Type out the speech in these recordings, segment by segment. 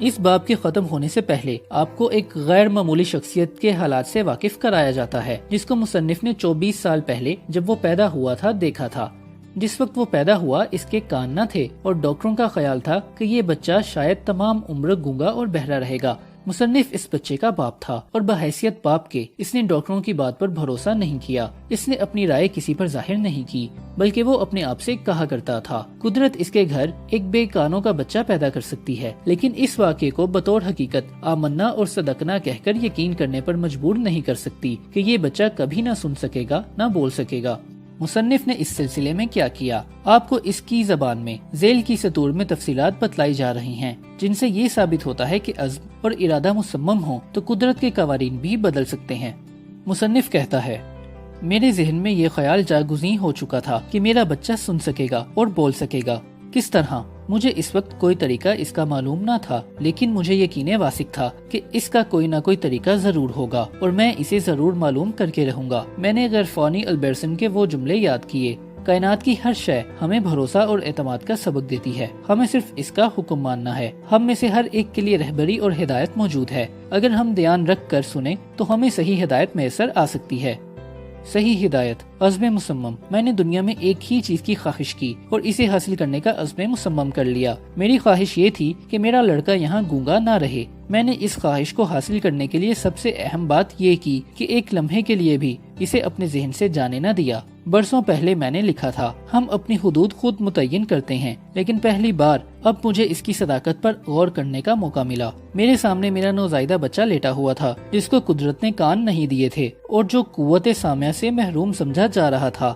اس باب کے ختم ہونے سے پہلے آپ کو ایک غیر معمولی شخصیت کے حالات سے واقف کرایا جاتا ہے جس کو مصنف نے 24 سال پہلے جب وہ پیدا ہوا تھا دیکھا تھا۔ جس وقت وہ پیدا ہوا اس کے کان نہ تھے اور ڈاکٹروں کا خیال تھا کہ یہ بچہ شاید تمام عمر گونگا اور بہرا رہے گا۔ مصنف اس بچے کا باپ تھا اور بحیثیت باپ کے اس نے ڈاکٹروں کی بات پر بھروسہ نہیں کیا۔ اس نے اپنی رائے کسی پر ظاہر نہیں کی بلکہ وہ اپنے آپ سے کہا کرتا تھا قدرت اس کے گھر ایک بے کانوں کا بچہ پیدا کر سکتی ہے، لیکن اس واقعے کو بطور حقیقت آمنا اور صدقنا کہہ کر یقین کرنے پر مجبور نہیں کر سکتی کہ یہ بچہ کبھی نہ سن سکے گا نہ بول سکے گا۔ مصنف نے اس سلسلے میں کیا کیا؟ آپ کو اس کی زبان میں ذیل کی سطور میں تفصیلات بتلائی جا رہی ہیں جن سے یہ ثابت ہوتا ہے کہ عزم اور ارادہ مصمم ہو تو قدرت کے قوانین بھی بدل سکتے ہیں۔ مصنف کہتا ہے، میرے ذہن میں یہ خیال جاگزین ہو چکا تھا کہ میرا بچہ سن سکے گا اور بول سکے گا۔ کس طرح؟ مجھے اس وقت کوئی طریقہ اس کا معلوم نہ تھا، لیکن مجھے یقین واثق تھا کہ اس کا کوئی نہ کوئی طریقہ ضرور ہوگا اور میں اسے ضرور معلوم کر کے رہوں گا۔ میں نے غیرفانی البرسن کے وہ جملے یاد کیے، کائنات کی ہر شے ہمیں بھروسہ اور اعتماد کا سبق دیتی ہے، ہمیں صرف اس کا حکم ماننا ہے۔ ہم میں سے ہر ایک کے لیے رہبری اور ہدایت موجود ہے، اگر ہم دھیان رکھ کر سنیں تو ہمیں صحیح ہدایت میسر آ سکتی ہے۔ صحیح ہدایت، عزم مصمم۔ میں نے دنیا میں ایک ہی چیز کی خواہش کی اور اسے حاصل کرنے کا عزم مصمم کر لیا۔ میری خواہش یہ تھی کہ میرا لڑکا یہاں گونگا نہ رہے۔ میں نے اس خواہش کو حاصل کرنے کے لیے سب سے اہم بات یہ کی کہ ایک لمحے کے لیے بھی اسے اپنے ذہن سے جانے نہ دیا۔ برسوں پہلے میں نے لکھا تھا، ہم اپنی حدود خود متعین کرتے ہیں، لیکن پہلی بار اب مجھے اس کی صداقت پر غور کرنے کا موقع ملا۔ میرے سامنے میرا نوزائیدہ بچہ لیٹا ہوا تھا جس کو قدرت نے کان نہیں دیے تھے اور جو قوت سامعہ سے محروم سمجھا جا رہا تھا۔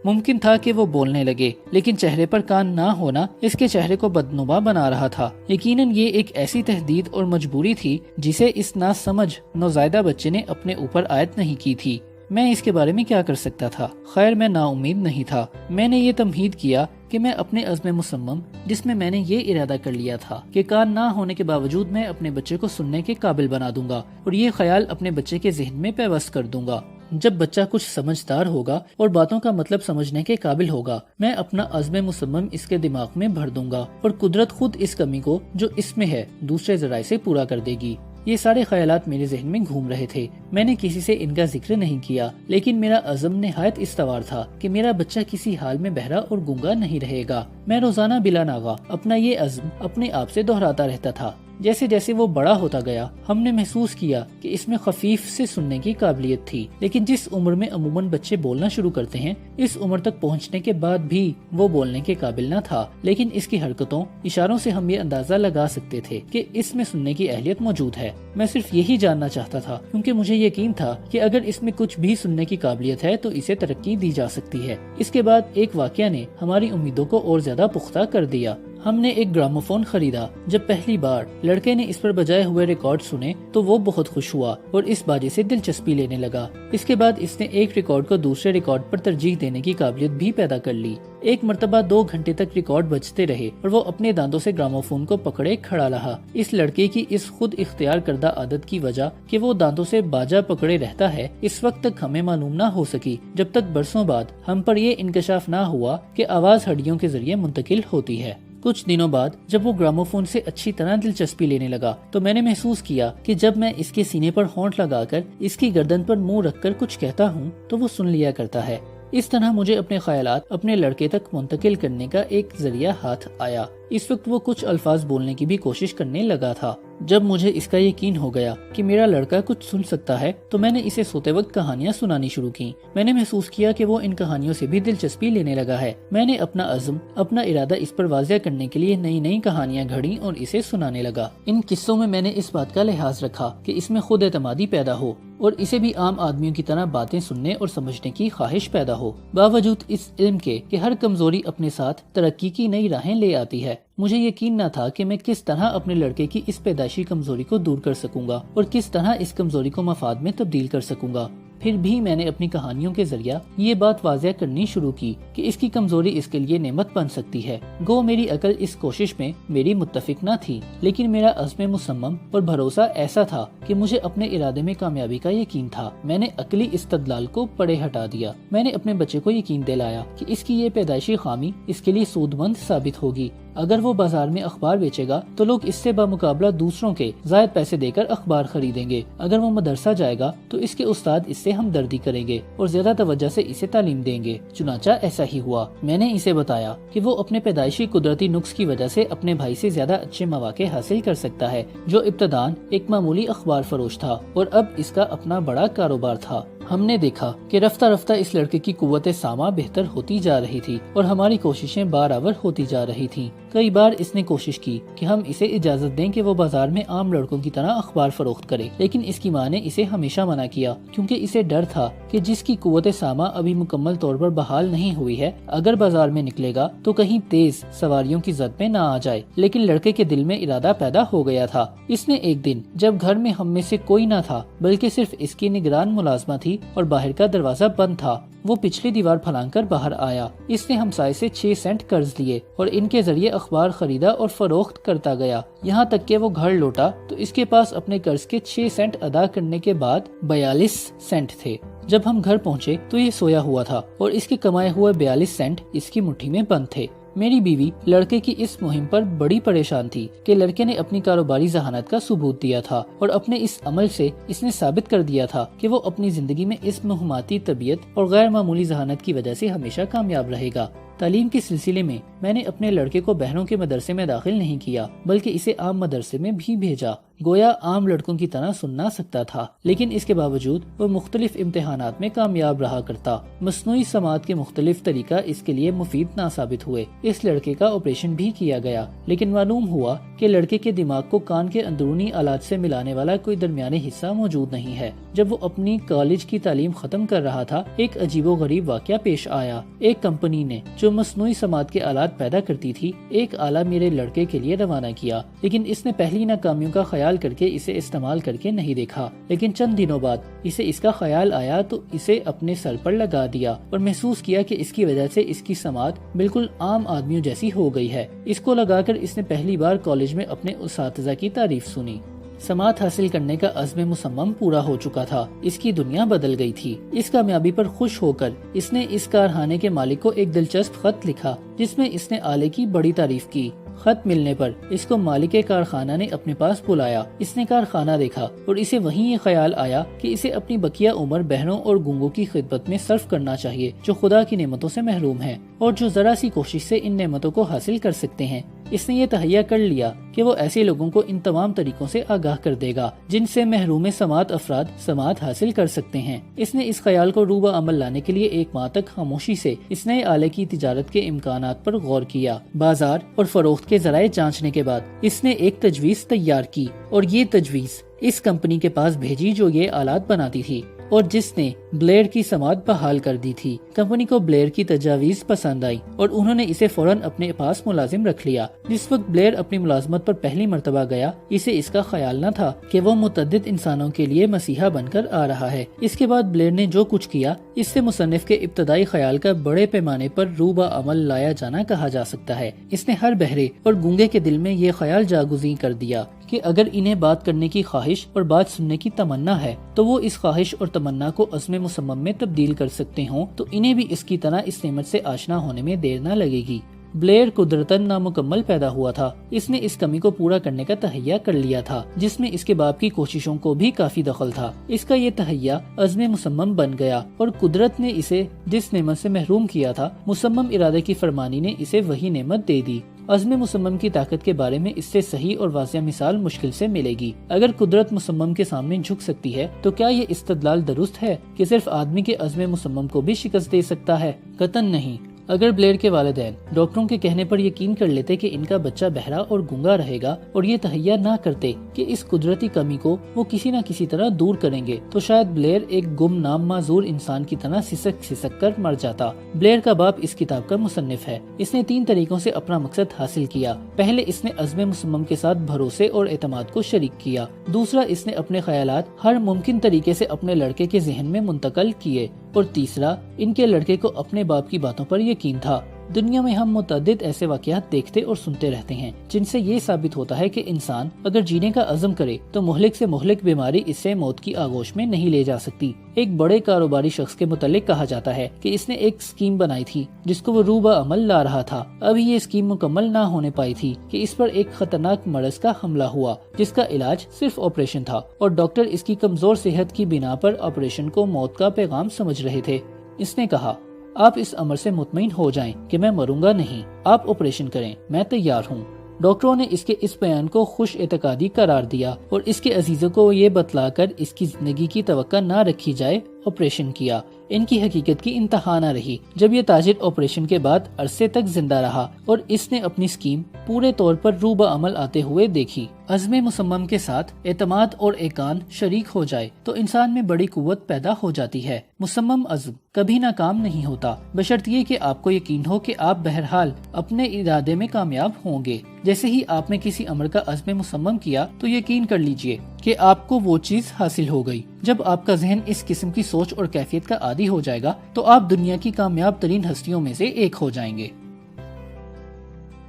ممکن تھا کہ وہ بولنے لگے، لیکن چہرے پر کان نہ ہونا اس کے چہرے کو بدنما بنا رہا تھا۔ یقیناً یہ ایک ایسی تہدید اور مجبوری تھی جسے اس ناسمجھ نوزائیدہ بچے نے اپنے اوپر عائد نہیں کی تھی۔ میں اس کے بارے میں کیا کر سکتا تھا؟ خیر، میں نا امید نہیں تھا۔ میں نے یہ تمہید کیا کہ میں اپنے عزم مصمم، جس میں میں نے یہ ارادہ کر لیا تھا کہ کان نہ ہونے کے باوجود میں اپنے بچے کو سننے کے قابل بنا دوں گا اور یہ خیال اپنے بچے کے ذہن میں پیوست کر دوں گا۔ جب بچہ کچھ سمجھدار ہوگا اور باتوں کا مطلب سمجھنے کے قابل ہوگا، میں اپنا عزم مصمم اس کے دماغ میں بھر دوں گا اور قدرت خود اس کمی کو جو اس میں ہے دوسرے ذرائع سے پورا کر دے گی۔ یہ سارے خیالات میرے ذہن میں گھوم رہے تھے۔ میں نے کسی سے ان کا ذکر نہیں کیا، لیکن میرا عزم نہایت استوار تھا کہ میرا بچہ کسی حال میں بہرا اور گونگا نہیں رہے گا۔ میں روزانہ بلا ناغہ اپنا یہ عزم اپنے آپ سے دہراتا رہتا تھا۔ جیسے جیسے وہ بڑا ہوتا گیا، ہم نے محسوس کیا کہ اس میں خفیف سے سننے کی قابلیت تھی، لیکن جس عمر میں عموماً بچے بولنا شروع کرتے ہیں، اس عمر تک پہنچنے کے بعد بھی وہ بولنے کے قابل نہ تھا، لیکن اس کی حرکتوں، اشاروں سے ہم یہ اندازہ لگا سکتے تھے کہ اس میں سننے کی اہلیت موجود ہے۔ میں صرف یہی جاننا چاہتا تھا کیونکہ مجھے یقین تھا کہ اگر اس میں کچھ بھی سننے کی قابلیت ہے تو اسے ترقی دی جا سکتی ہے۔ اس کے بعد ایک واقعہ نے ہماری امیدوں کو اور زیادہ پختہ کر دیا۔ ہم نے ایک گراموفون خریدا۔ جب پہلی بار لڑکے نے اس پر بجائے ہوئے ریکارڈ سنے تو وہ بہت خوش ہوا اور اس باجے سے دلچسپی لینے لگا۔ اس کے بعد اس نے ایک ریکارڈ کو دوسرے ریکارڈ پر ترجیح دینے کی قابلیت بھی پیدا کر لی۔ ایک مرتبہ 2 گھنٹے تک ریکارڈ بجتے رہے اور وہ اپنے دانتوں سے گراموفون کو پکڑے کھڑا رہا۔ اس لڑکے کی اس خود اختیار کردہ عادت کی وجہ کہ وہ دانتوں سے باجا پکڑے رہتا ہے اس وقت تک ہمیں معلوم نہ ہو سکی، جب تک برسوں بعد ہم پر یہ انکشاف نہ ہوا کہ آواز ہڈیوں کے ذریعے منتقل ہوتی ہے۔ کچھ دنوں بعد جب وہ گراموفون سے اچھی طرح دلچسپی لینے لگا تو میں نے محسوس کیا کہ جب میں اس کے سینے پر ہونٹ لگا کر اس کی گردن پر منہ رکھ کر کچھ کہتا ہوں تو وہ سن لیا کرتا ہے۔ اس طرح مجھے اپنے خیالات اپنے لڑکے تک منتقل کرنے کا ایک ذریعہ ہاتھ آیا۔ اس وقت وہ کچھ الفاظ بولنے کی بھی کوشش کرنے لگا تھا۔ جب مجھے اس کا یقین ہو گیا کہ میرا لڑکا کچھ سن سکتا ہے تو میں نے اسے سوتے وقت کہانیاں سنانی شروع کی۔ میں نے محسوس کیا کہ وہ ان کہانیوں سے بھی دلچسپی لینے لگا ہے۔ میں نے اپنا عزم، اپنا ارادہ اس پر واضح کرنے کے لیے نئی نئی کہانیاں گھڑی اور اسے سنانے لگا۔ ان قصوں میں نے اس بات کا لحاظ رکھا کہ اس میں خود اعتمادی پیدا ہو اور اسے بھی عام آدمیوں کی طرح باتیں سننے اور سمجھنے کی خواہش پیدا ہو، باوجود اس علم کے کہ ہر کمزوری اپنے ساتھ ترقی کی نئی راہیں لے آتی ہے۔ مجھے یقین نہ تھا کہ میں کس طرح اپنے لڑکے کی اس پیدائشی کمزوری کو دور کر سکوں گا اور کس طرح اس کمزوری کو مفاد میں تبدیل کر سکوں گا۔ پھر بھی میں نے اپنی کہانیوں کے ذریعہ یہ بات واضح کرنی شروع کی کہ اس کی کمزوری اس کے لیے نعمت بن سکتی ہے۔ گو میری عقل اس کوشش میں میری متفق نہ تھی، لیکن میرا عزم مصمم اور بھروسہ ایسا تھا کہ مجھے اپنے ارادے میں کامیابی کا یقین تھا۔ میں نے عقلی استدلال کو پڑے ہٹا دیا۔ میں نے اپنے بچے کو یقین دلایا کہ اس کی یہ پیدائشی خامی اس کے لیے سود مند ثابت ہوگی۔ اگر وہ بازار میں اخبار بیچے گا تو لوگ اس سے بمقابلہ دوسروں کے زائد پیسے دے کر اخبار خریدیں گے۔ اگر وہ مدرسہ جائے گا تو اس کے استاد اس سے ہمدردی کریں گے اور زیادہ توجہ سے اسے تعلیم دیں گے۔ چنانچہ ایسا ہی ہوا۔ میں نے اسے بتایا کہ وہ اپنے پیدائشی قدرتی نقص کی وجہ سے اپنے بھائی سے زیادہ اچھے مواقع حاصل کر سکتا ہے، جو ابتداً ایک معمولی اخبار فروش تھا اور اب اس کا اپنا بڑا کاروبار تھا۔ ہم نے دیکھا کہ رفتہ رفتہ اس لڑکے کی قوت سامع بہتر ہوتی جا رہی تھی اور ہماری کوششیں بارآور ہوتی جا رہی تھیں۔ کئی بار اس نے کوشش کی کہ ہم اسے اجازت دیں کہ وہ بازار میں عام لڑکوں کی طرح اخبار فروخت کرے، لیکن اس کی ماں نے اسے ہمیشہ منع کیا، کیونکہ اسے ڈر تھا کہ جس کی قوت سامع ابھی مکمل طور پر بحال نہیں ہوئی ہے، اگر بازار میں نکلے گا تو کہیں تیز سواریوں کی زد میں نہ آ جائے۔ لیکن لڑکے کے دل میں ارادہ پیدا ہو گیا تھا۔ اس نے ایک دن جب گھر میں ہم میں سے کوئی نہ تھا بلکہ صرف اس کی نگران ملازمہ تھی اور باہر کا دروازہ بند تھا، وہ پچھلی دیوار پھلانگ کر باہر آیا۔ اس نے ہمسائے سے 6 سینٹ قرض لیے اور ان کے ذریعے اخبار خریدا اور فروخت کرتا گیا، یہاں تک کہ وہ گھر لوٹا تو اس کے پاس اپنے قرض کے 6 سینٹ ادا کرنے کے بعد 42 سینٹ تھے۔ جب ہم گھر پہنچے تو یہ سویا ہوا تھا اور اس کے کمائے ہوئے 42 سینٹ اس کی مٹھی میں بند تھے۔ میری بیوی لڑکے کی اس مہم پر بڑی پریشان تھی کہ لڑکے نے اپنی کاروباری ذہانت کا ثبوت دیا تھا اور اپنے اس عمل سے اس نے ثابت کر دیا تھا کہ وہ اپنی زندگی میں اس مہماتی طبیعت اور غیر معمولی ذہانت کی وجہ سے ہمیشہ کامیاب رہے گا۔ تعلیم کے سلسلے میں نے اپنے لڑکے کو بہنوں کے مدرسے میں داخل نہیں کیا بلکہ اسے عام مدرسے میں بھی بھیجا۔ گویا عام لڑکوں کی طرح سننا سکتا تھا، لیکن اس کے باوجود وہ مختلف امتحانات میں کامیاب رہا کرتا۔ مصنوعی سماعت کے مختلف طریقہ اس کے لیے مفید نہ ثابت ہوئے۔ اس لڑکے کا آپریشن بھی کیا گیا، لیکن معلوم ہوا کہ لڑکے کے دماغ کو کان کے اندرونی آلات سے ملانے والا کوئی درمیانی حصہ موجود نہیں ہے۔ جب وہ اپنی کالج کی تعلیم ختم کر رہا تھا، ایک عجیب و غریب واقعہ پیش آیا۔ ایک کمپنی نے جو مصنوعی سماعت کے آلات پیدا کرتی تھی، ایک آلہ میرے لڑکے کے لیے روانہ کیا، لیکن اس نے پہلی ناکامیوں کا خیال کر کے اسے استعمال کر کے نہیں دیکھا۔ لیکن چند دنوں بعد اسے اس کا خیال آیا تو اسے اپنے سر پر لگا دیا اور محسوس کیا کہ اس کی وجہ سے اس کی سماعت بالکل عام آدمیوں جیسی ہو گئی ہے۔ اس کو لگا کر اس نے پہلی بار کالج میں اپنے اساتذہ کی تعریف سنی۔ سماعت حاصل کرنے کا عزم مصمم پورا ہو چکا تھا، اس کی دنیا بدل گئی تھی۔ اس کامیابی پر خوش ہو کر اس نے اس کارخانے کے مالک کو ایک دلچسپ خط لکھا جس میں اس نے آلے کی بڑی تعریف کی۔ خط ملنے پر اس کو مالک کارخانہ نے اپنے پاس بلایا۔ اس نے کارخانہ دیکھا اور اسے وہیں یہ خیال آیا کہ اسے اپنی بقیہ عمر بہنوں اور گونگوں کی خدمت میں صرف کرنا چاہیے جو خدا کی نعمتوں سے محروم ہیں اور جو ذرا سی کوشش سے ان نعمتوں کو حاصل کر سکتے ہیں۔ اس نے یہ تہیہ کر لیا کہ وہ ایسے لوگوں کو ان تمام طریقوں سے آگاہ کر دے گا جن سے محروم سماعت افراد سماعت حاصل کر سکتے ہیں۔ اس نے اس خیال کو روبہ عمل لانے کے لیے 1 ماہ تک خاموشی سے اس نئے آلے کی تجارت کے امکانات پر غور کیا۔ بازار اور فروخت کے ذرائع جانچنے کے بعد اس نے ایک تجویز تیار کی اور یہ تجویز اس کمپنی کے پاس بھیجی جو یہ آلات بناتی تھی اور جس نے بلیر کی سماعت بحال کر دی تھی۔ کمپنی کو بلیر کی تجاویز پسند آئی اور انہوں نے اسے فوراً اپنے پاس ملازم رکھ لیا۔ جس وقت بلیر اپنی ملازمت پر پہلی مرتبہ گیا، اسے اس کا خیال نہ تھا کہ وہ متعدد انسانوں کے لیے مسیحا بن کر آ رہا ہے۔ اس کے بعد بلیر نے جو کچھ کیا، اس سے مصنف کے ابتدائی خیال کا بڑے پیمانے پر روبہ عمل لایا جانا کہا جا سکتا ہے۔ اس نے ہر بہرے اور گونگے کے دل میں یہ خیال جاگزین کر دیا کہ اگر انہیں بات کرنے کی خواہش اور بات سننے کی تمنا ہے تو وہ اس خواہش اور تمنا کو عزم مصمم میں تبدیل کر سکتے ہوں تو انہیں بھی اس کی طرح اس نعمت سے آشنا ہونے میں دیر نہ لگے گی۔ بلیر قدرتاً نامکمل پیدا ہوا تھا۔ اس نے اس کمی کو پورا کرنے کا تہیہ کر لیا تھا جس میں اس کے باپ کی کوششوں کو بھی کافی دخل تھا۔ اس کا یہ تہیہ عزم مصمم بن گیا اور قدرت نے اسے جس نعمت سے محروم کیا تھا، مصمم ارادے کی فرمانی نے اسے وہی نعمت دے دی۔ عزم مصمم کی طاقت کے بارے میں اس سے صحیح اور واضح مثال مشکل سے ملے گی۔ اگر قدرت مصمم کے سامنے جھک سکتی ہے تو کیا یہ استدلال درست ہے کہ صرف آدمی کے عزم مصمم کو بھی شکست دے سکتا ہے؟ قطعاً نہیں۔ اگر بلیر کے والدین ڈاکٹروں کے کہنے پر یقین کر لیتے کہ ان کا بچہ بہرا اور گونگا رہے گا اور یہ تہیہ نہ کرتے کہ اس قدرتی کمی کو وہ کسی نہ کسی طرح دور کریں گے تو شاید بلیر ایک گمنام معذور انسان کی طرح سسک کر مر جاتا۔ بلیر کا باپ اس کتاب کا مصنف ہے۔ اس نے 3 طریقوں سے اپنا مقصد حاصل کیا۔ پہلے اس نے عزم مصمم کے ساتھ بھروسے اور اعتماد کو شریک کیا۔ دوسرا، اس نے اپنے خیالات ہر ممکن طریقے سے اپنے لڑکے کے ذہن میں منتقل کیے اور تیسرا، ان کے لڑکے کو اپنے باپ کی باتوں پر یقین تھا۔ دنیا میں ہم متعدد ایسے واقعات دیکھتے اور سنتے رہتے ہیں جن سے یہ ثابت ہوتا ہے کہ انسان اگر جینے کا عزم کرے تو مہلک سے مہلک بیماری اس سے موت کی آغوش میں نہیں لے جا سکتی۔ ایک بڑے کاروباری شخص کے متعلق کہا جاتا ہے کہ اس نے ایک اسکیم بنائی تھی جس کو وہ روبہ عمل لا رہا تھا۔ ابھی یہ اسکیم مکمل نہ ہونے پائی تھی کہ اس پر ایک خطرناک مرض کا حملہ ہوا جس کا علاج صرف آپریشن تھا، اور ڈاکٹر اس کی کمزور صحت کی بنا پر آپریشن کو موت کا پیغام سمجھ رہے تھے۔ اس نے کہا، آپ اس امر سے مطمئن ہو جائیں کہ میں مروں گا نہیں، آپ آپریشن کریں، میں تیار ہوں۔ ڈاکٹروں نے اس کے اس بیان کو خوش اعتقادی قرار دیا اور اس کے عزیزوں کو یہ بتلا کر اس کی زندگی کی توقع نہ رکھی جائے آپریشن کیا۔ ان کی حقیقت کی انتہا نہ رہی جب یہ تاجر آپریشن کے بعد عرصے تک زندہ رہا اور اس نے اپنی اسکیم پورے طور پر روبہ عمل آتے ہوئے دیکھی۔ عزم مصمم کے ساتھ اعتماد اور ایقان شریک ہو جائے تو انسان میں بڑی قوت پیدا ہو جاتی ہے۔ مصمم عزم کبھی ناکام نہیں ہوتا، بشرط یہ کہ آپ کو یقین ہو کہ آپ بہرحال اپنے ارادے میں کامیاب ہوں گے۔ جیسے ہی آپ نے کسی امر کا عزم مصمم کیا تو یقین کر لیجئے کہ آپ کو وہ چیز حاصل ہو گئی۔ جب آپ کا ذہن اس قسم کی سوچ اور کیفیت کا عادی ہو جائے گا تو آپ دنیا کی کامیاب ترین ہستیوں میں سے ایک ہو جائیں گے۔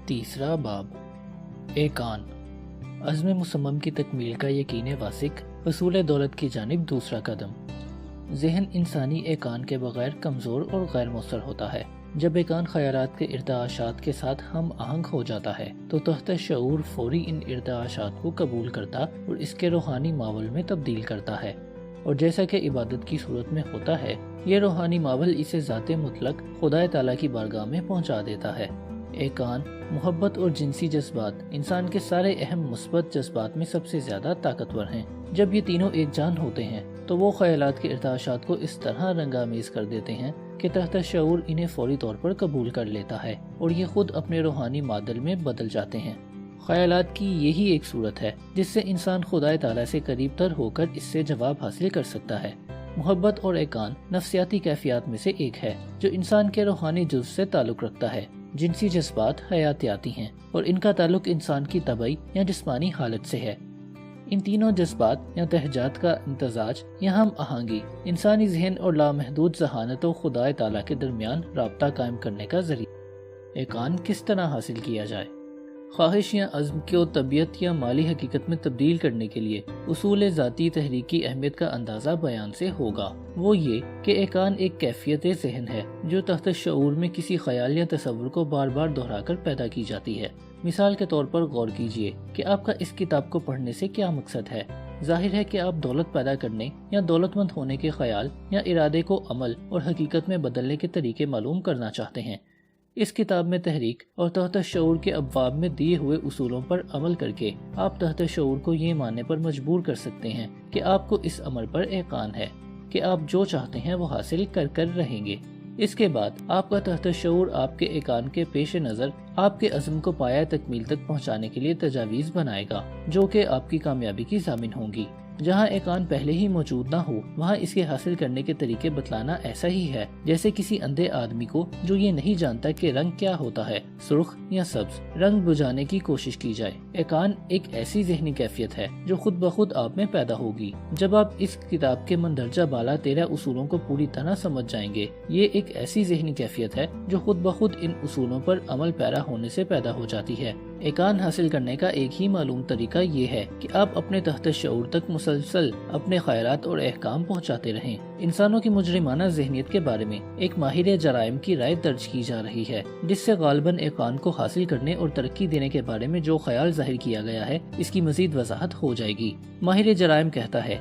تیسرا باب، ایقان، عزم مصمم کی تکمیل کا یقین واثق، حصول دولت کی جانب دوسرا قدم۔ ذہن انسانی ایقان کے بغیر کمزور اور غیر مؤثر ہوتا ہے۔ جب ایقان خیالات کے ارتعاشات کے ساتھ ہم آہنگ ہو جاتا ہے تو تحت شعور فوری ان ارتعاشات کو قبول کرتا اور اس کے روحانی ماحول میں تبدیل کرتا ہے، اور جیسا کہ عبادت کی صورت میں ہوتا ہے، یہ روحانی ماحول اسے ذات مطلق خدا تعالیٰ کی بارگاہ میں پہنچا دیتا ہے۔ ایقان، محبت اور جنسی جذبات انسان کے سارے اہم مثبت جذبات میں سب سے زیادہ طاقتور ہیں۔ جب یہ تینوں ایک جان ہوتے ہیں تو وہ خیالات کے ارتعاشات کو اس طرح رنگامیز کر دیتے ہیں کہ تحت شعور انہیں فوری طور پر قبول کر لیتا ہے اور یہ خود اپنے روحانی معدل میں بدل جاتے ہیں۔ خیالات کی یہی ایک صورت ہے جس سے انسان خدا تعالیٰ سے قریب تر ہو کر اس سے جواب حاصل کر سکتا ہے۔ محبت اور ایقان نفسیاتی کیفیات میں سے ایک ہے جو انسان کے روحانی جزو سے تعلق رکھتا ہے۔ جنسی جذبات حیاتیاتی ہیں اور ان کا تعلق انسان کی طبعی یا جسمانی حالت سے ہے۔ ان تینوں جذبات یا تہجات کا امتزاج یا ہم آہنگی انسانی ذہن اور لامحدود ذہانت و خدا تعالیٰ کے درمیان رابطہ قائم کرنے کا ذریعہ۔ ایقان کس طرح حاصل کیا جائے؟ خواہش یا عزم کو طبیعت یا مالی حقیقت میں تبدیل کرنے کے لیے اصول ذاتی تحریک کی اہمیت کا اندازہ بیان سے ہوگا۔ وہ یہ کہ ایقان ایک کیفیت ذہن ہے جو تحت شعور میں کسی خیال یا تصور کو بار بار دہرا کر پیدا کی جاتی ہے۔ مثال کے طور پر غور کیجئے کہ آپ کا اس کتاب کو پڑھنے سے کیا مقصد ہے۔ ظاہر ہے کہ آپ دولت پیدا کرنے یا دولت مند ہونے کے خیال یا ارادے کو عمل اور حقیقت میں بدلنے کے طریقے معلوم کرنا چاہتے ہیں۔ اس کتاب میں تحریک اور تحت شعور کے ابواب میں دیے ہوئے اصولوں پر عمل کر کے آپ تحت شعور کو یہ ماننے پر مجبور کر سکتے ہیں کہ آپ کو اس امر پر ایقان ہے کہ آپ جو چاہتے ہیں وہ حاصل کر رہیں گے۔ اس کے بعد آپ کا تحت شعور آپ کے ایقان کے پیش نظر آپ کے عزم کو پایہ تکمیل تک پہنچانے کے لیے تجاویز بنائے گا جو کہ آپ کی کامیابی کی ضامن ہوں گی۔ جہاں ایقان پہلے ہی موجود نہ ہو وہاں اس کے حاصل کرنے کے طریقے بتلانا ایسا ہی ہے جیسے کسی اندھے آدمی کو جو یہ نہیں جانتا کہ رنگ کیا ہوتا ہے، سرخ یا سبز، رنگ بجھانے کی کوشش کی جائے۔ ایقان ایک ایسی ذہنی کیفیت ہے جو خود بخود آپ میں پیدا ہوگی جب آپ اس کتاب کے مندرجہ بالا 13 اصولوں کو پوری طرح سمجھ جائیں گے۔ یہ ایک ایسی ذہنی کیفیت ہے جو خود بخود ان اصولوں پر عمل پیرا ہونے سے پیدا ہو جاتی ہے۔ ایقان حاصل کرنے کا ایک ہی معلوم طریقہ یہ ہے کہ آپ اپنے تحت شعور تک مسلسل اپنے خیالات اور احکام پہنچاتے رہیں۔ انسانوں کی مجرمانہ ذہنیت کے بارے میں ایک ماہر جرائم کی رائے درج کی جا رہی ہے جس سے غالباً ایقان کو حاصل کرنے اور ترقی دینے کے بارے میں جو خیال ظاہر کیا گیا ہے اس کی مزید وضاحت ہو جائے گی۔ ماہر جرائم کہتا ہے،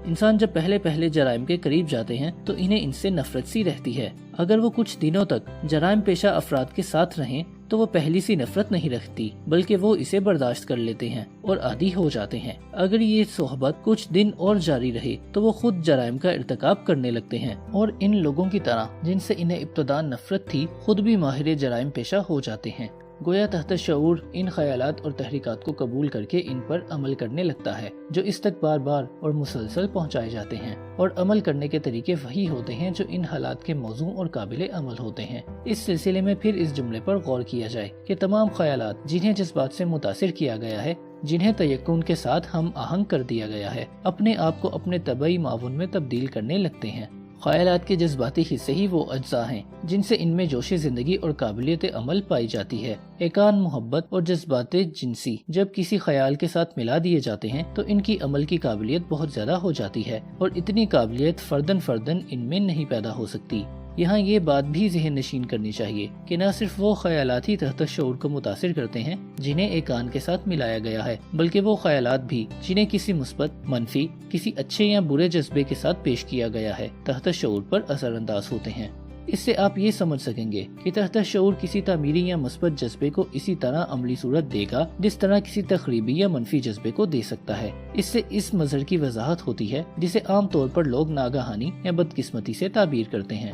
انسان جب پہلے جرائم کے قریب جاتے ہیں تو انہیں ان سے نفرت سی رہتی ہے۔ اگر وہ کچھ دنوں تک جرائم پیشہ افراد کے ساتھ رہیں تو وہ پہلی سی نفرت نہیں رکھتی بلکہ وہ اسے برداشت کر لیتے ہیں اور عادی ہو جاتے ہیں۔ اگر یہ صحبت کچھ دن اور جاری رہے تو وہ خود جرائم کا ارتکاب کرنے لگتے ہیں اور ان لوگوں کی طرح جن سے انہیں ابتدا نفرت تھی خود بھی ماہر جرائم پیشہ ہو جاتے ہیں۔ گویا تحت شعور ان خیالات اور تحریکات کو قبول کر کے ان پر عمل کرنے لگتا ہے جو اس تک بار بار اور مسلسل پہنچائے جاتے ہیں، اور عمل کرنے کے طریقے وہی ہوتے ہیں جو ان حالات کے موضوع اور قابل عمل ہوتے ہیں۔ اس سلسلے میں پھر اس جملے پر غور کیا جائے کہ تمام خیالات جنہیں جذبات سے متاثر کیا گیا ہے، جنہیں تیقن کے ساتھ ہم آہنگ کر دیا گیا ہے، اپنے آپ کو اپنے طبعی معاون میں تبدیل کرنے لگتے ہیں۔ خیالات کے جذباتی حصے ہی وہ اجزاء ہیں جن سے ان میں جوش زندگی اور قابلیت عمل پائی جاتی ہے۔ ایقان، محبت اور جذبات جنسی جب کسی خیال کے ساتھ ملا دیے جاتے ہیں تو ان کی عمل کی قابلیت بہت زیادہ ہو جاتی ہے، اور اتنی قابلیت فردن ان میں نہیں پیدا ہو سکتی۔ یہاں یہ بات بھی ذہن نشین کرنی چاہیے کہ نہ صرف وہ خیالات ہی تحت شعور کو متاثر کرتے ہیں جنہیں ایقان کے ساتھ ملایا گیا ہے، بلکہ وہ خیالات بھی جنہیں کسی مثبت، منفی، کسی اچھے یا برے جذبے کے ساتھ پیش کیا گیا ہے تحت شعور پر اثر انداز ہوتے ہیں۔ اس سے آپ یہ سمجھ سکیں گے کہ تحت شعور کسی تعمیری یا مثبت جذبے کو اسی طرح عملی صورت دے گا جس طرح کسی تخریبی یا منفی جذبے کو دے سکتا ہے۔ اس سے اس مظہر کی وضاحت ہوتی ہے جسے عام طور پر لوگ ناگہانی یا بدقسمتی سے تعبیر کرتے ہیں۔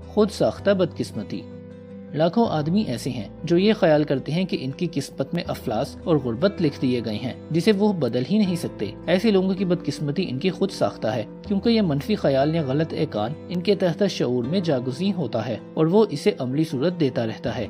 خود ساختہ بدقسمتی۔ لاکھوں آدمی ایسے ہیں جو یہ خیال کرتے ہیں کہ ان کی قسمت میں افلاس اور غربت لکھ دیے گئے ہیں جسے وہ بدل ہی نہیں سکتے۔ ایسے لوگوں کی بدقسمتی ان کی خود ساختہ ہے، کیونکہ یہ منفی خیال یا غلط ایقان ان کے تحت شعور میں جاگزین ہوتا ہے اور وہ اسے عملی صورت دیتا رہتا ہے۔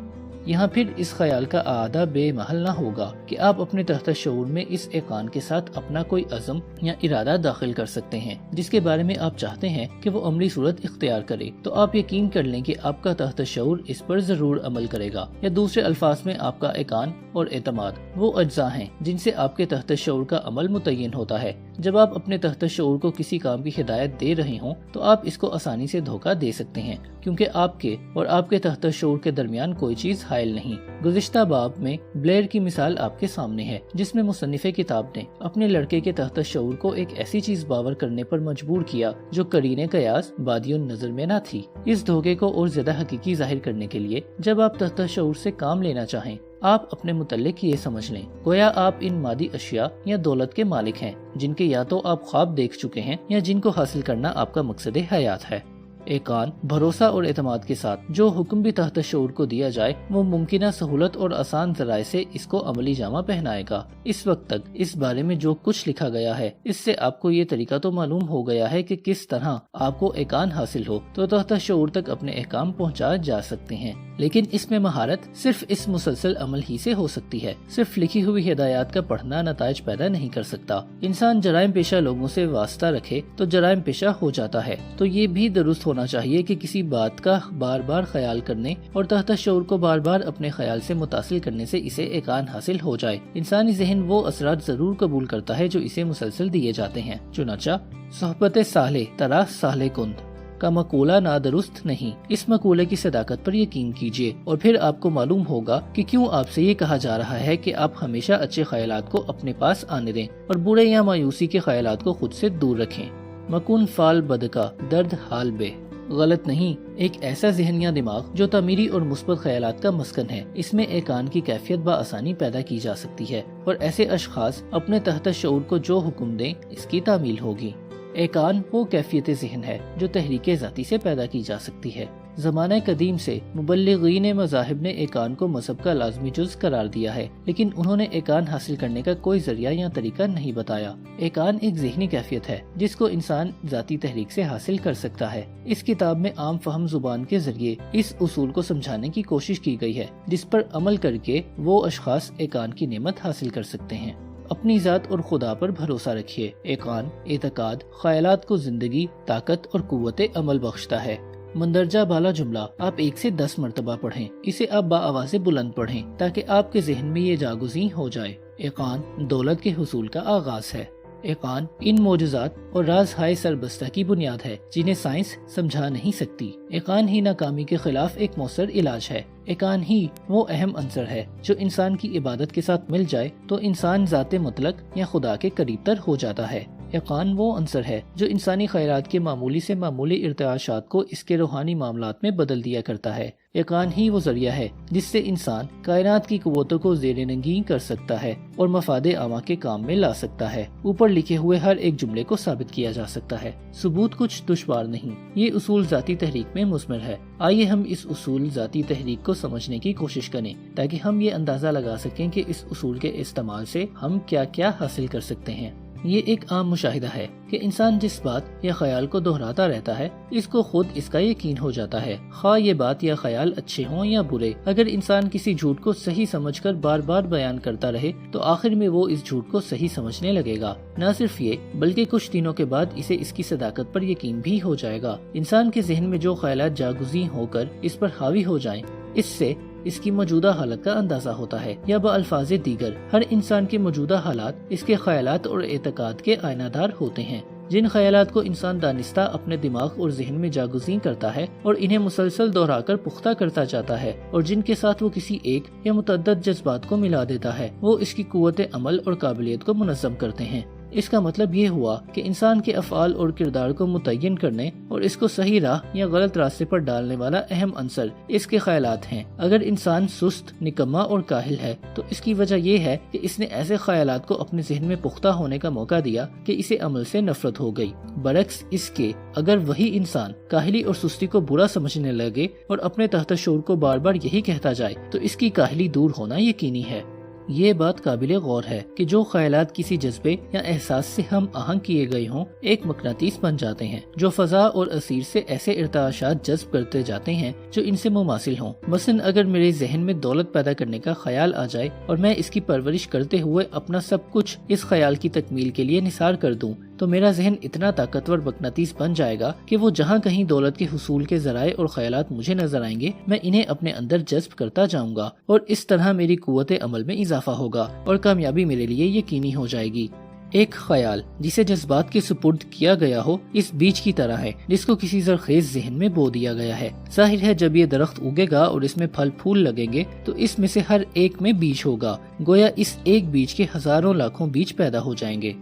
یہاں پھر اس خیال کا اعادہ بے محل نہ ہوگا کہ آپ اپنے تحت شعور میں اس ایقان کے ساتھ اپنا کوئی عزم یا ارادہ داخل کر سکتے ہیں جس کے بارے میں آپ چاہتے ہیں کہ وہ عملی صورت اختیار کرے، تو آپ یقین کر لیں کہ آپ کا تحت شعور اس پر ضرور عمل کرے گا، یا دوسرے الفاظ میں آپ کا ایقان اور اعتماد وہ اجزاء ہیں جن سے آپ کے تحت شعور کا عمل متعین ہوتا ہے۔ جب آپ اپنے تحت شعور کو کسی کام کی ہدایت دے رہے ہوں تو آپ اس کو آسانی سے دھوکہ دے سکتے ہیں، کیونکہ آپ کے اور آپ کے تحت شعور کے درمیان کوئی چیز حائل نہیں۔ گزشتہ باب میں بلیر کی مثال آپ کے سامنے ہے، جس میں مصنف کتاب نے اپنے لڑکے کے تحت شعور کو ایک ایسی چیز باور کرنے پر مجبور کیا جو قرین قیاس بادی النظر میں نہ تھی۔ اس دھوکے کو اور زیادہ حقیقی ظاہر کرنے کے لیے جب آپ تحت شعور سے کام لینا چاہیں، آپ اپنے متعلق یہ سمجھ لیں گویا آپ ان مادی اشیاء یا دولت کے مالک ہیں جن کے یا تو آپ خواب دیکھ چکے ہیں یا جن کو حاصل کرنا آپ کا مقصد حیات ہے۔ ایقان، بھروسہ اور اعتماد کے ساتھ جو حکم بھی تحت شعور کو دیا جائے وہ ممکنہ سہولت اور آسان ذرائع سے اس کو عملی جامہ پہنائے گا۔ اس وقت تک اس بارے میں جو کچھ لکھا گیا ہے اس سے آپ کو یہ طریقہ تو معلوم ہو گیا ہے کہ کس طرح آپ کو ایقان حاصل ہو تو تحت شعور تک اپنے احکام پہنچا جا سکتے ہیں، لیکن اس میں مہارت صرف اس مسلسل عمل ہی سے ہو سکتی ہے۔ صرف لکھی ہوئی ہدایات کا پڑھنا نتائج پیدا نہیں کر سکتا۔ انسان جرائم پیشہ لوگوں سے واسطہ رکھے تو جرائم پیشہ ہو جاتا ہے، تو یہ بھی درست ہونا چاہیے کہ کسی بات کا بار بار خیال کرنے اور تحت شعور کو بار بار اپنے خیال سے متصل کرنے سے اسے ایقان حاصل ہو جائے۔ انسانی ذہن وہ اثرات ضرور قبول کرتا ہے جو اسے مسلسل دیے جاتے ہیں۔ چنانچہ صحبت صالح ترا صالح کند کا مقولہ نادرست نہیں۔ اس مقولے کی صداقت پر یقین کیجیے اور پھر آپ کو معلوم ہوگا کہ کیوں آپ سے یہ کہا جا رہا ہے کہ آپ ہمیشہ اچھے خیالات کو اپنے پاس آنے دیں اور برے یا مایوسی کے خیالات کو خود سے دور رکھیں۔ مکن فال بد کا درد حال بے، غلط نہیں، ایک ایسا ذہن یا دماغ جو تعمیری اور مثبت خیالات کا مسکن ہے، اس میں ایقان کی کیفیت بآسانی پیدا کی جا سکتی ہے، اور ایسے اشخاص اپنے تحت شعور کو جو حکم دیں اس کی تعمیل ہوگی۔ ایقان وہ کیفیت ذہن ہے جو تحریک ذاتی سے پیدا کی جا سکتی ہے۔ زمانہ قدیم سے مبلغین مذاہب نے ایقان کو مذہب کا لازمی جز قرار دیا ہے، لیکن انہوں نے ایقان حاصل کرنے کا کوئی ذریعہ یا طریقہ نہیں بتایا۔ ایقان ایک ذہنی کیفیت ہے جس کو انسان ذاتی تحریک سے حاصل کر سکتا ہے۔ اس کتاب میں عام فہم زبان کے ذریعے اس اصول کو سمجھانے کی کوشش کی گئی ہے جس پر عمل کر کے وہ اشخاص ایقان کی نعمت حاصل کر سکتے ہیں۔ اپنی ذات اور خدا پر بھروسہ رکھیے۔ ایقان، اعتقاد، خیالات کو زندگی، طاقت اور قوت عمل بخشتا ہے۔ مندرجہ بالا جملہ آپ 1 سے 10 مرتبہ پڑھیں، اسے آپ بآواز بلند پڑھیں تاکہ آپ کے ذہن میں یہ جاگزین ہو جائے۔ ایقان دولت کے حصول کا آغاز ہے۔ ایقان ان معجزات اور راز ہائے سربستہ کی بنیاد ہے جنہیں سائنس سمجھا نہیں سکتی۔ ایقان ہی ناکامی کے خلاف ایک مؤثر علاج ہے۔ ایقان ہی وہ اہم عنصر ہے جو انسان کی عبادت کے ساتھ مل جائے تو انسان ذات مطلق یا خدا کے قریب تر ہو جاتا ہے۔ ایقان وہ عنصر ہے جو انسانی خیرات کے معمولی سے معمولی ارتعاشات کو اس کے روحانی معاملات میں بدل دیا کرتا ہے۔ ایقان ہی وہ ذریعہ ہے جس سے انسان کائنات کی قوتوں کو زیر نگین کر سکتا ہے اور مفاد عامہ کے کام میں لا سکتا ہے۔ اوپر لکھے ہوئے ہر ایک جملے کو ثابت کیا جا سکتا ہے۔ ثبوت کچھ دشوار نہیں، یہ اصول ذاتی تحریک میں مثمر ہے۔ آئیے ہم اس اصول ذاتی تحریک کو سمجھنے کی کوشش کریں تاکہ ہم یہ اندازہ لگا سکیں کہ اس اصول کے استعمال سے ہم کیا کیا حاصل کر سکتے ہیں۔ یہ ایک عام مشاہدہ ہے کہ انسان جس بات یا خیال کو دہراتا رہتا ہے اس کو خود اس کا یقین ہو جاتا ہے، خواہ یہ بات یا خیال اچھے ہوں یا برے۔ اگر انسان کسی جھوٹ کو صحیح سمجھ کر بار بار بیان کرتا رہے تو آخر میں وہ اس جھوٹ کو صحیح سمجھنے لگے گا۔ نہ صرف یہ بلکہ کچھ دنوں کے بعد اسے اس کی صداقت پر یقین بھی ہو جائے گا۔ انسان کے ذہن میں جو خیالات جاگزیں ہو کر اس پر حاوی ہو جائیں، اس سے اس کی موجودہ حالت کا اندازہ ہوتا ہے، یا بالفاظ دیگر ہر انسان کے موجودہ حالات اس کے خیالات اور اعتقاد کے آئینہ دار ہوتے ہیں۔ جن خیالات کو انسان دانستہ اپنے دماغ اور ذہن میں جاگزیں کرتا ہے اور انہیں مسلسل دہرا کر پختہ کرتا جاتا ہے، اور جن کے ساتھ وہ کسی ایک یا متعدد جذبات کو ملا دیتا ہے، وہ اس کی قوت عمل اور قابلیت کو منظم کرتے ہیں۔ اس کا مطلب یہ ہوا کہ انسان کے افعال اور کردار کو متعین کرنے اور اس کو صحیح راہ یا غلط راستے پر ڈالنے والا اہم عنصر اس کے خیالات ہیں۔ اگر انسان سست، نکما اور کاہل ہے تو اس کی وجہ یہ ہے کہ اس نے ایسے خیالات کو اپنے ذہن میں پختہ ہونے کا موقع دیا کہ اسے عمل سے نفرت ہو گئی۔ برعکس اس کے، اگر وہی انسان کاہلی اور سستی کو برا سمجھنے لگے اور اپنے تحت شعور کو بار بار یہی کہتا جائے تو اس کی کاہلی دور ہونا یقینی ہے۔ یہ بات قابل غور ہے کہ جو خیالات کسی جذبے یا احساس سے ہم آہنگ کیے گئے ہوں ایک مقناطیس بن جاتے ہیں جو فضا اور اثیر سے ایسے ارتعاشات جذب کرتے جاتے ہیں جو ان سے مماثل ہوں۔ مثلا اگر میرے ذہن میں دولت پیدا کرنے کا خیال آ جائے اور میں اس کی پرورش کرتے ہوئے اپنا سب کچھ اس خیال کی تکمیل کے لیے نثار کر دوں تو میرا ذہن اتنا طاقتور مقناطیس بن جائے گا کہ وہ جہاں کہیں دولت کے حصول کے ذرائع اور خیالات مجھے نظر آئیں گے میں انہیں اپنے اندر جذب کرتا جاؤں گا، اور اس طرح میری قوت عمل میں اضافہ ہوگا اور کامیابی میرے لیے یقینی ہو جائے گی۔ ایک خیال جسے جذبات کے سپرد کیا گیا ہو اس بیج کی طرح ہے جس کو کسی زرخیز ذہن میں بو دیا گیا ہے۔ ظاہر ہے جب یہ درخت اگے گا اور اس میں پھل پھول لگیں گے تو اس میں سے ہر ایک میں بیج ہوگا، گویا اس ایک بیج کے ہزاروں لاکھوں بیج پیدا ہو جائیں گے۔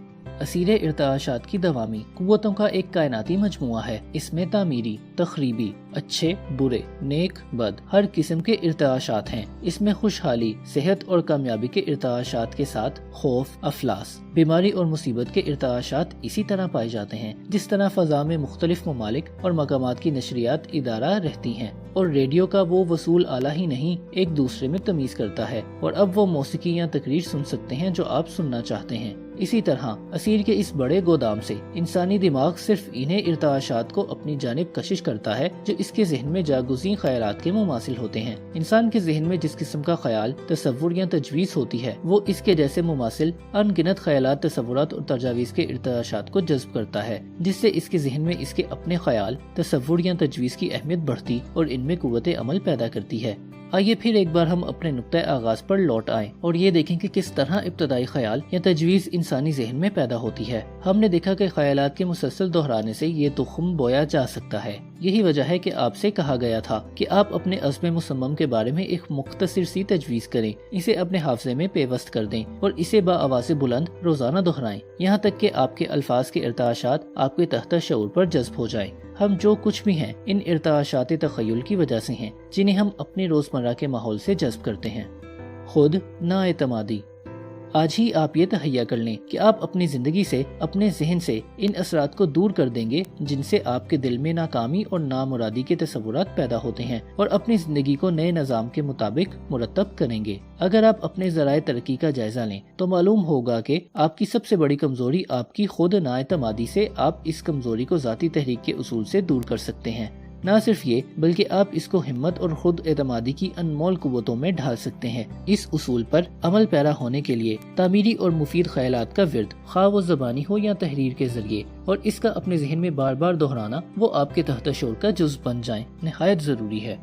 اسیر ارتعاشات کی دوامی قوتوں کا ایک کائناتی مجموعہ ہے۔ اس میں تعمیری، تخریبی، اچھے، برے، نیک، بد، ہر قسم کے ارتعاشات ہیں۔ اس میں خوشحالی، صحت اور کامیابی کے ارتعاشات کے ساتھ خوف، افلاس، بیماری اور مصیبت کے ارتعاشات اسی طرح پائے جاتے ہیں جس طرح فضا میں مختلف ممالک اور مقامات کی نشریات ادارہ رہتی ہیں، اور ریڈیو کا وہ وصول آلہ ہی نہیں ایک دوسرے میں تمیز کرتا ہے، اور اب وہ موسیقی یا تقریر سن سکتے ہیں جو آپ سننا چاہتے ہیں۔ اسی طرح اسیر کے اس بڑے گودام سے انسانی دماغ صرف انہیں ارتعاشات کو اپنی جانب کشش کرتا ہے جو اس کے ذہن میں جاگزیں خیالات کے مماثل ہوتے ہیں۔ انسان کے ذہن میں جس قسم کا خیال، تصور یا تجویز ہوتی ہے وہ اس کے جیسے مماثل ان گنت خیالات، تصورات اور تجاویز کے ارتعاشات کو جذب کرتا ہے، جس سے اس کے ذہن میں اس کے اپنے خیال، تصور یا تجویز کی اہمیت بڑھتی اور ان میں قوت عمل پیدا کرتی ہے۔ آئیے پھر ایک بار ہم اپنے نقطۂ آغاز پر لوٹ آئیں اور یہ دیکھیں کہ کس طرح ابتدائی خیال یا تجویز انسانی ذہن میں پیدا ہوتی ہے۔ ہم نے دیکھا کہ خیالات کے مسلسل دہرانے سے یہ تخم بویا جا سکتا ہے۔ یہی وجہ ہے کہ آپ سے کہا گیا تھا کہ آپ اپنے عزم مصمم کے بارے میں ایک مختصر سی تجویز کریں، اسے اپنے حافظے میں پیوست کر دیں اور اسے بآواز بلند روزانہ دہرائیں یہاں تک کہ آپ کے الفاظ کے ارتعاشات آپ کے تحت شعور پر جذب ہو جائیں۔ ہم جو کچھ بھی ہیں ان ارتعاشات تخیل کی وجہ سے ہیں جنہیں ہم اپنے روزمرہ کے ماحول سے جذب کرتے ہیں۔ خود نااعتمادی۔ آج ہی آپ یہ تہیہ کر لیں کہ آپ اپنی زندگی سے، اپنے ذہن سے ان اثرات کو دور کر دیں گے جن سے آپ کے دل میں ناکامی اور نامرادی کے تصورات پیدا ہوتے ہیں، اور اپنی زندگی کو نئے نظام کے مطابق مرتب کریں گے۔ اگر آپ اپنے ذرائع ترقی کا جائزہ لیں تو معلوم ہوگا کہ آپ کی سب سے بڑی کمزوری آپ کی خود نااعتمادی سے آپ اس کمزوری کو ذاتی تحریک کے اصول سے دور کر سکتے ہیں۔ نہ صرف یہ بلکہ آپ اس کو ہمت اور خود اعتمادی کی انمول قوتوں میں ڈھال سکتے ہیں۔ اس اصول پر عمل پیرا ہونے کے لیے تعمیری اور مفید خیالات کا ورد، خواہ وہ زبانی ہو یا تحریر کے ذریعے، اور اس کا اپنے ذہن میں بار بار دہرانا، وہ آپ کے تحت شعور کا جزو بن جائیں، نہایت ضروری ہے۔